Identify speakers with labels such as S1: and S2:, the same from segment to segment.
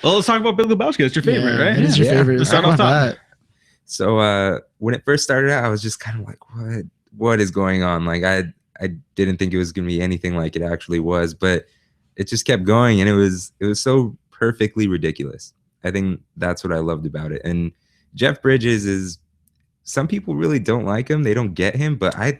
S1: Well, let's talk about Big Lebowski. That's your favorite, right?
S2: It is your favorite.
S1: Let's start off top.
S3: So when it first started out, I was just kind of like, what is going on? Like I didn't think it was gonna be anything like it actually was, but it just kept going, and it was so perfectly ridiculous. I think that's what I loved about it. And Jeff Bridges is, some people really don't like him, they don't get him, but I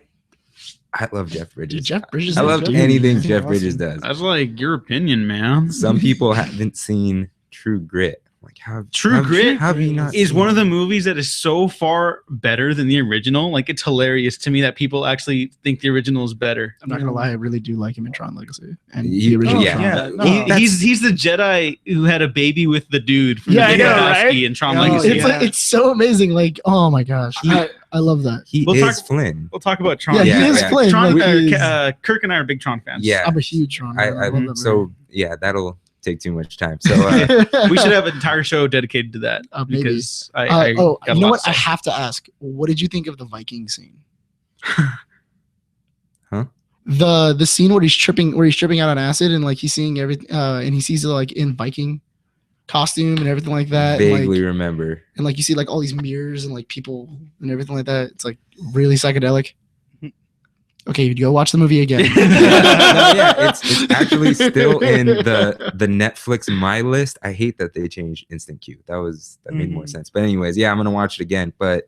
S3: love Jeff Bridges.
S2: Dude, Jeff Bridges.
S3: I love anything Jeff Bridges does.
S1: That's like your opinion, man.
S3: Some people haven't seen True Grit. Like
S1: True Grit
S3: have you not
S1: is
S3: seen
S1: one of the
S3: it?
S1: movies that is so far better than the original. Like, it's hilarious to me that people actually think the original is better.
S2: I'm not gonna lie, I really do like him in Tron Legacy and
S3: He-
S2: the original.
S3: yeah.
S2: Tron.
S1: No, he's the Jedi who had a baby with the dude from
S2: Yeah, I
S1: Big
S2: know,
S1: Lebowski
S2: right?
S1: and Tron
S2: Oh,
S1: Legacy.
S2: it's so amazing. Like, oh my gosh, I love that.
S3: He
S1: We'll
S3: is
S1: talk-
S3: Flynn.
S1: We'll talk about Tron.
S2: Yeah,
S3: Yeah,
S2: he is
S3: yeah.
S2: Flynn.
S1: Tron,
S2: like, he is-
S1: Kirk and I are big Tron fans.
S3: Yeah,
S2: I'm a huge Tron. fan. I love that
S3: so
S2: movie.
S3: yeah, that'll take too much time. So
S1: We should have an entire show dedicated to that
S2: Maybe.
S1: because I
S2: Oh,
S1: got
S2: you know
S1: lots
S2: what? I
S1: to say.
S2: have to ask. What did you think of the Viking scene?
S3: Huh?
S2: The scene where he's tripping out on acid and like he's seeing everything, and he sees it like in Viking costume and everything like that.
S3: vaguely
S2: and,
S3: remember.
S2: like you see like all these mirrors and like people and everything like that. It's like really psychedelic. Okay, you go watch the movie again.
S3: No, yeah, it's actually still in the Netflix My List. I hate that they changed Instant Queue. That made more sense. But anyways, yeah, I'm gonna watch it again. But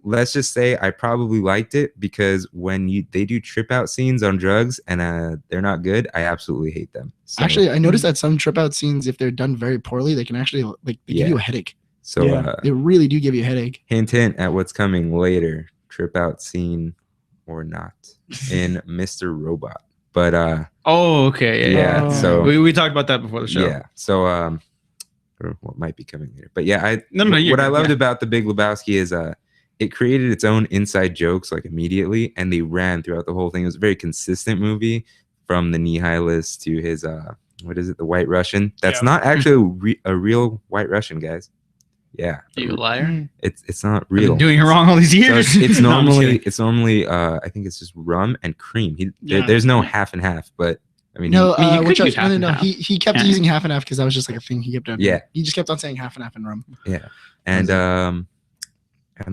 S3: let's just say I probably liked it because when they do trip out scenes on drugs and they're not good, I absolutely hate them. So,
S2: Actually, I noticed that some trip out scenes, if they're done very poorly, they can actually like they give you a headache.
S3: so
S2: They really do give you a headache.
S3: hint at what's coming later. Trip out scene or not in Mr. Robot. But
S1: Oh, okay.
S3: yeah,
S2: Oh.
S3: so
S1: We talked about that before the show.
S3: yeah, so or what might be coming later. But yeah,
S1: No,
S3: what I loved
S1: yeah.
S3: about The Big Lebowski is it created its own inside jokes like immediately, and they ran throughout the whole thing. It was a very consistent movie, from the nihilist to his what is it, the White Russian. That's not actually a real White Russian, guys. Yeah,
S1: You liar.
S3: it's not
S1: I've
S3: real.
S1: been doing it wrong all these
S3: So
S1: years.
S3: it's
S1: No, I'm just
S3: normally
S1: kidding.
S3: I think it's just rum and cream.
S2: Yeah.
S3: There's no half and half, but I mean,
S2: No,
S1: I mean, you
S2: which
S1: could use half and
S2: no,
S1: half.
S2: he kept
S1: Yeah.
S2: using half and half because that was just like a thing he kept on.
S3: Yeah.
S2: He just kept on saying half and half in rum.
S3: yeah, and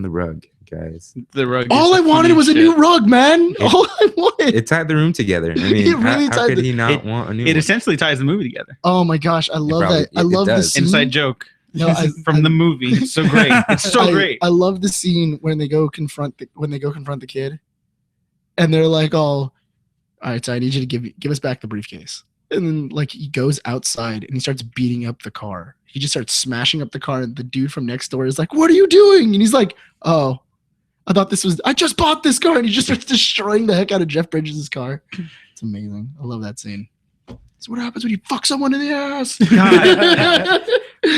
S3: the rug, guys.
S1: The rug.
S2: All I wanted was a new rug, man. All I wanted.
S3: It tied the room together. I mean,
S2: It really
S3: how
S2: tied
S3: could
S2: the-
S3: he not want a new
S1: It
S3: one?
S1: essentially ties the movie together.
S2: Oh my gosh, I love
S3: probably-
S2: that. I
S3: it
S2: love the
S3: does.
S2: scene.
S1: Inside joke.
S2: No,
S1: From the movie. It's so great. It's so great.
S2: I love the scene when they go confront the kid, and they're like, "All right, so I need you to give us back the briefcase." And then like he goes outside and he starts beating up the car. He just starts smashing up the car, and the dude from next door is like, "What are you doing?" And he's like, "Oh, I just bought this car," and he just starts destroying the heck out of Jeff Bridges' car. It's amazing. I love that scene. So what happens when you fuck someone in the ass?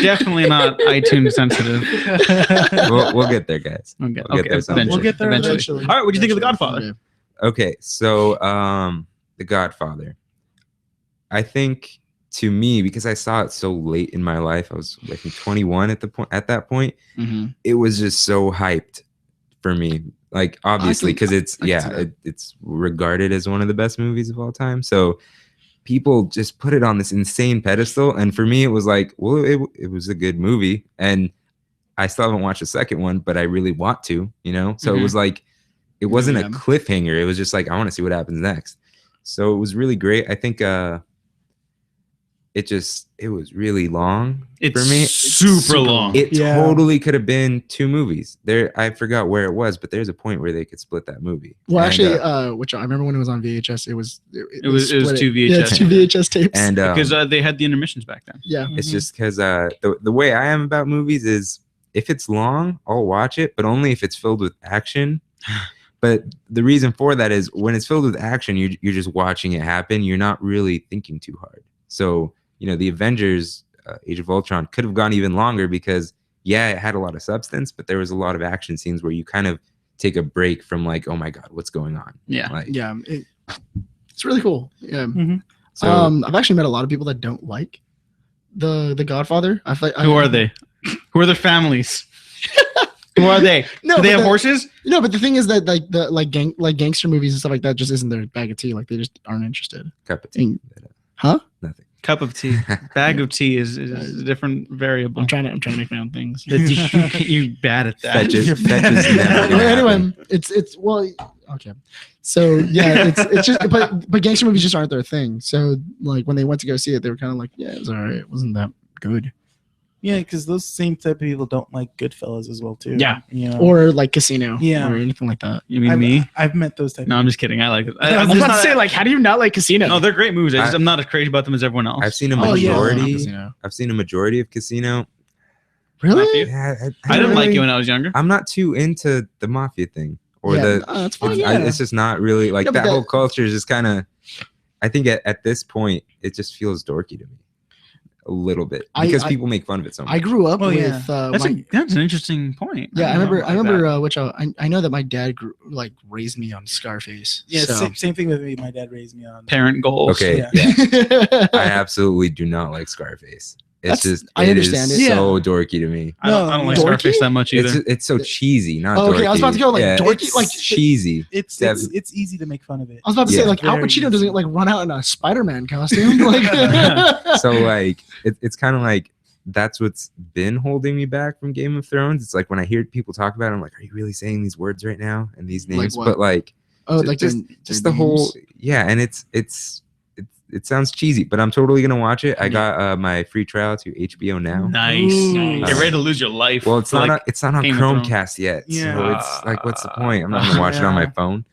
S1: Definitely not iTunes sensitive.
S3: We'll get there, guys.
S1: We'll get,
S3: We'll get there someday.
S1: eventually.
S4: We'll get there
S1: eventually. All right, what do you think of The Godfather?
S3: Okay, so The Godfather. I think, to me, because I saw it so late in my life, I was I think 21 at that point.
S2: Mm-hmm.
S3: It was just so hyped for me. Like, obviously, because it's it's regarded as one of the best movies of all time. So people just put it on this insane pedestal, and for me, it was like, well, it was a good movie, and I still haven't watched the second one, but I really want to, you know. So it was like, it wasn't a cliffhanger. It was just like, I want to see what happens next. So it was really great. I think it was really long for me.
S1: Super long.
S3: It totally could have been 2 movies. I forgot where it was, but there's a point where they could split that movie.
S2: Well,
S3: And,
S2: actually, which I remember when it was on VHS, it was
S1: 2 VHS.
S2: Yeah, 2 VHS tapes.
S3: and
S1: Because they had the intermissions back then.
S2: yeah,
S3: it's just because the way I am about movies is, if it's long, I'll watch it, but only if it's filled with action. But the reason for that is, when it's filled with action, you're just watching it happen. You're not really thinking too hard. So, you know, the Avengers, Age of Ultron, could have gone even longer because, yeah, it had a lot of substance, but there was a lot of action scenes where you kind of take a break from like, oh my God, what's going on?
S1: Yeah.
S3: Like,
S2: yeah, it's really cool. Yeah.
S3: so,
S2: I've actually met a lot of people that don't like the Godfather.
S1: Who are they? Who are their families? Who are they?
S2: No,
S1: Do they
S2: but
S1: have horses?
S2: No, but the thing is that like gangster movies and stuff like that just isn't their bag of tea. Like they just aren't interested.
S3: cup of tea.
S2: Huh?
S3: Nothing.
S1: Cup of tea, bag of tea is a different variable.
S2: I'm trying to make my own things.
S1: You're bad at that.
S3: That just never gonna
S2: Anyway,
S3: happen.
S2: it's well, okay. So yeah, it's just but gangster movies just aren't their thing. So like when they went to go see it, they were kind of like, yeah, it was alright. It wasn't that good.
S4: Yeah, because those same type of people don't like Goodfellas as well too.
S2: Yeah.
S4: you know?
S2: Or like Casino.
S4: Yeah.
S2: Or anything like that.
S1: You mean me?
S4: I've met those type.
S1: No, I'm just kidding. I like it.
S2: I was about to say, like, how do you not like Casino?
S1: No, they're great movies. I'm not as crazy about them as everyone else.
S3: I've seen a
S2: Oh, yeah.
S3: majority.
S2: Casino.
S3: I've seen a majority of Casino.
S2: Really?
S1: Matthew?
S3: Yeah,
S1: I didn't like
S2: really-
S1: it when I was younger.
S3: I'm not too into the mafia thing or
S2: Yeah,
S3: the.
S2: that's fine.
S3: It's just not really like
S2: Yeah, but
S3: that whole culture is just kind of. I think at this point it just feels dorky to me, a little bit because people make fun of it so much.
S2: I grew up
S4: Oh,
S2: with
S4: yeah.
S1: That's an interesting point.
S2: yeah. I
S1: don't know
S2: remember.
S1: like that.
S2: I know that my dad raised me on Scarface.
S4: Yeah,
S2: so.
S4: same thing with me. My dad raised me on.
S1: Parent goals.
S3: Okay,
S4: Yeah.
S3: yeah. I absolutely do not like Scarface. It's
S2: That's-
S3: just
S2: I understand
S3: is
S2: it.
S3: so dorky to me.
S1: I don't like
S2: Dorky?
S1: Scarface that much either.
S3: It's so cheesy, not
S2: Oh, okay,
S3: dorky.
S2: I was about to go, like, dorky,
S3: it's
S2: like,
S3: cheesy.
S4: It's
S3: Definitely.
S4: it's easy to make fun of it.
S2: I was about to say,
S3: Yeah.
S2: like, Al
S4: Very
S2: Pacino
S4: easy.
S2: doesn't like run out in a Spider-Man costume. Like,
S3: So like it's kind of like that's what's been holding me back from Game of Thrones. It's like when I hear people talk about it, I'm like, are you really saying these words right now and these
S2: Like
S3: names?
S2: what?
S3: But like
S2: oh, like
S3: just the whole and it sounds cheesy, but I'm totally gonna watch it. I got my free trial to HBO now.
S1: Nice.
S2: Ooh.
S1: Get ready to lose your life.
S3: Well, it's
S1: for,
S3: not
S1: like,
S3: it's not on
S1: Game of Thrones.
S3: Chromecast yet, so
S4: Yeah.
S3: it's like, what's the point? I'm not gonna watch it on my
S4: Yeah.
S3: phone.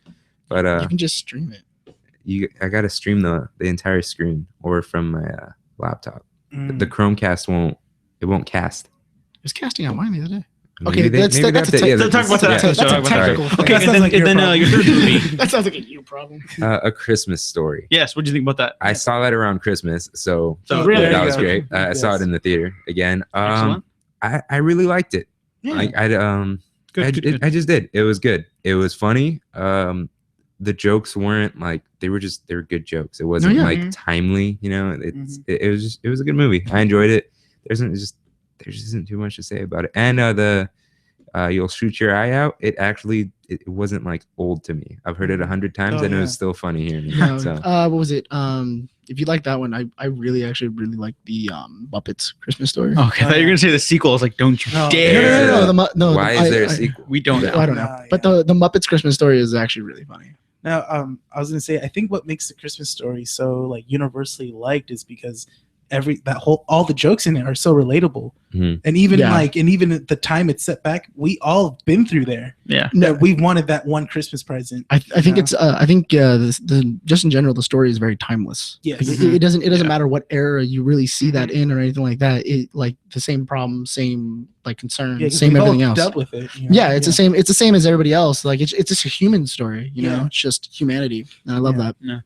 S3: But
S2: You can just stream it.
S3: I gotta stream the entire screen or from my laptop.
S4: Mm.
S3: The Chromecast won't cast.
S2: It was casting on mine the other day.
S3: Maybe
S2: Okay,
S3: they-
S2: that's
S3: maybe
S2: a
S3: that's it.
S2: tech-
S3: Yeah,
S1: Talk about that
S3: yeah.
S1: after the show.
S2: That's a
S1: Talk about that.
S2: technical thing.
S1: Okay,
S4: That
S1: and
S4: sounds
S1: then,
S4: like
S1: and
S4: your
S1: then your third movie.
S2: That sounds like a you problem.
S3: A Christmas Story.
S1: Yes. What do you think about that?
S3: I saw that around Christmas, so
S1: So
S2: Really?
S3: that
S4: There you
S3: was
S4: go.
S3: great. I saw it
S4: Yes.
S3: in the theater again.
S1: Excellent.
S3: I really liked it.
S4: Yeah.
S1: Good.
S3: I just did. It was good. It was funny. The jokes weren't like they were good jokes. It wasn't
S2: yeah.
S3: like timely. You know, it was a good movie. I enjoyed it. There just isn't too much to say about it. And You'll Shoot Your Eye Out. It wasn't like old to me. I've heard it 100 times
S4: Oh,
S3: and it
S4: yeah.
S3: was still funny hearing it.
S2: No,
S3: So
S2: what was it? If you like that one, I really like the Muppets Christmas Story.
S1: Okay, I thought you were gonna say the sequel. I was like, don't you
S4: No.
S1: dare!
S2: No.
S3: why is there a sequel?
S1: We don't
S2: I
S1: know.
S2: don't know,
S4: Nah,
S2: but
S4: yeah.
S2: the Muppets Christmas Story is actually really funny.
S4: Now, I was gonna say, I think what makes the Christmas Story so like universally liked is because all the jokes in it are so relatable,
S3: Mhm.
S4: and even
S2: Yeah.
S4: even at the time it's set back, we all been through there.
S1: Yeah.
S2: No,
S4: That we wanted that one Christmas present.
S2: I think
S4: Yeah.
S2: it's I think the just in general the story is very timeless.
S4: Yes.
S2: Like, it doesn't
S1: Yeah.
S2: matter what era you really see that in or anything like that. It like the same problem, same like concern,
S4: Yeah, 'cause
S2: same
S4: we've all
S2: everything else.
S4: dealt with it. you know?
S2: Yeah, it's the same as everybody else. Like it's just a human story, you know.
S4: Yeah.
S2: It's just humanity, and I love
S4: Yeah.
S2: that.